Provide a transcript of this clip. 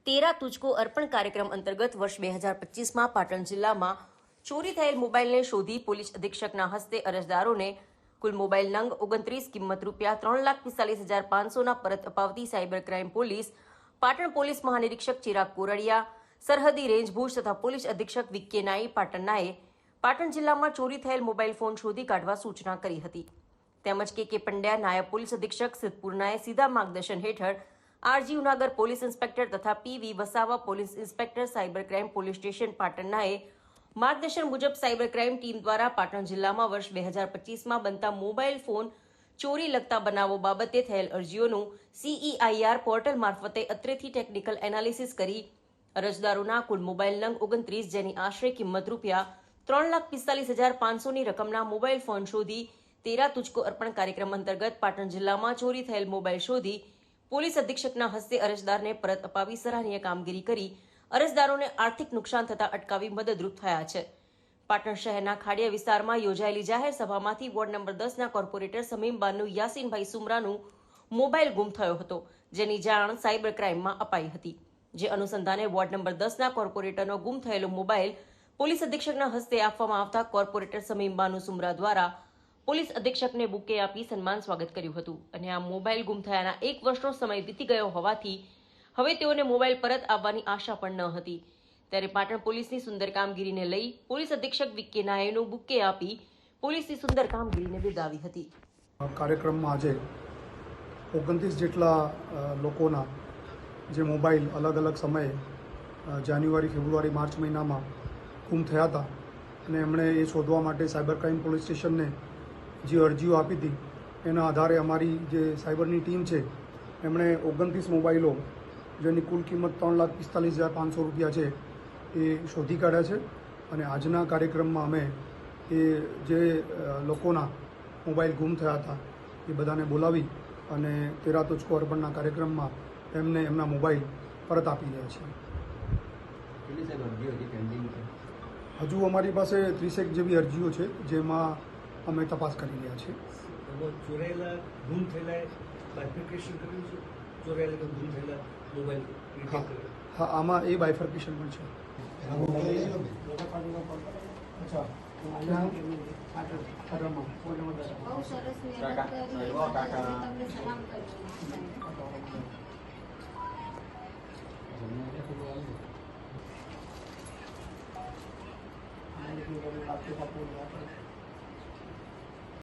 तेरा तुझको अर्पण कार्यक्रम अंतर्गत वर्ष 2025 में पाटण जिला में चोरी थયેલ मोबाइल ने शोधी पोलीस अधीक्षकना हस्ते अरजदारों ने कुल मोबाइल नंग 29 किंमत रूपिया 3,45,500 परत अपावती cyber crime police Patan police महानिरीक्षक चिराग कोरड़िया सरहदी रेंज भूज तथा पोलीस अधीक्षक वीके नाई पाटणनाए पाटण जिला में चोरी थયેલ मोबाइल फोन शोधी काढवा सूचना करी हती। તેમજ કે પંડ્યા નાયબ પોલીસ અધિક્ષક સિદ્ધપુરનાએ સીધા માર્ગદર્શન હેઠળ આરજી ઉનાગર પોલીસ ઇન્સ્પેક્ટર તથા PV Vasava police inspector cyber crime police station પાટણનાએ માર્ગદર્શન મુજબ સાયબર ક્રાઇમ ટીમ દ્વારા પાટણ જિલ્લામાં વર્ષ 2025માં બનતા મોબાઈલ ફોન ચોરી લગતા બનાવો બાબતે થયેલ અરજીઓનું CEIR પોર્ટલ મારફતે અત્રેથી ટેકનિકલ એનાલિસિસ કરી અરજદારોના કુલ મોબાઈલ નંગ 29 જેની આશરે કિંમત રૂપિયા 3,45,500ની રકમના મોબાઈલ ફોન શોધી तेरा तुझको अर्पण कार्यक्रम अंतर्गत पाटण जिला में चोरी थયેલ मोबाइल शोधी पोलीस अधीक्षकना हस्ते अरजदार ने परत अपावी सराहनीय कामगीरी करी अरजदारों ने आर्थिक नुकसान थता अटकावी मददरूप थया छे। पाटण शहरना खाड़िया विस्तार में योजायेली जाहेर सभामांथी वोर्ड नंबर 10 कॉर्पोरेटर समीम बानू यासीनभाई सुमरानु मोबाइल गुम थयो हतो, जेनी जाण साइबर क्राइम में अपाई हती। जे अनुसंधाने वोर्ड नंबर 10 कॉर्पोरेटरनो गुम थયેલો मोबाइल पोलीस अधीक्षकना हस्ते आपवामां आवता कॉर्पोरेटर समीम बानू सुमरा द्वारा પોલીસ અધિક્ષકને બુકે આપી સન્માન સ્વાગત કર્યું હતું અને આ મોબાઈલ ગુમ થયાના 1 વર્ષનો સમય વીતી ગયો હોવાથી હવે તેઓને મોબાઈલ પરત આવવાની આશા પણ ન હતી। ત્યારે પાટણ પોલીસની સુંદર કામગીરીને લઈ પોલીસ અધિક્ષક વીકે નાયનું બુકે આપી પોલીસની સુંદર કામગીરીને બિરદાવી હતી। કાર્યક્રમમાં આજે 29 જેટલા લોકોના જે મોબાઈલ અલગ અલગ સમયે જાન્યુઆરી ફેબ્રુઆરી માર્ચ મહિનામાં ગુમ થયા હતા અને એમણે એ શોધવા માટે સાયબર ક્રાઇમ પોલીસ સ્ટેશનને જે અરજીઓ આપી હતી એના આધારે અમારી જે સાયબરની ટીમ છે એમણે 29 મોબાઈલો જેની કુલ કિંમત 3,45,500 રૂપિયા છે એ શોધી કાઢ્યા છે અને આજના કાર્યક્રમમાં અમે એ જે લોકોના મોબાઈલ ગુમ થયા હતા એ બધાને બોલાવી અને તેરા તુझको અર્પણના કાર્યક્રમમાં એમને એમના મોબાઈલ પરત આપી રહ્યા છીએ। હજુ અમારી પાસે 30 જેવી અરજીઓ છે જેમાં અમે તપાસ કરી રહ્યા છીએ। ચોરાયેલા ગુમ થયેલા બાયફર્કેશન કર્યું છે, ચોરાયેલા ગુમ થયેલા મોબાઈલ હા આમાં એ બાયફર્કેશન પણ છે।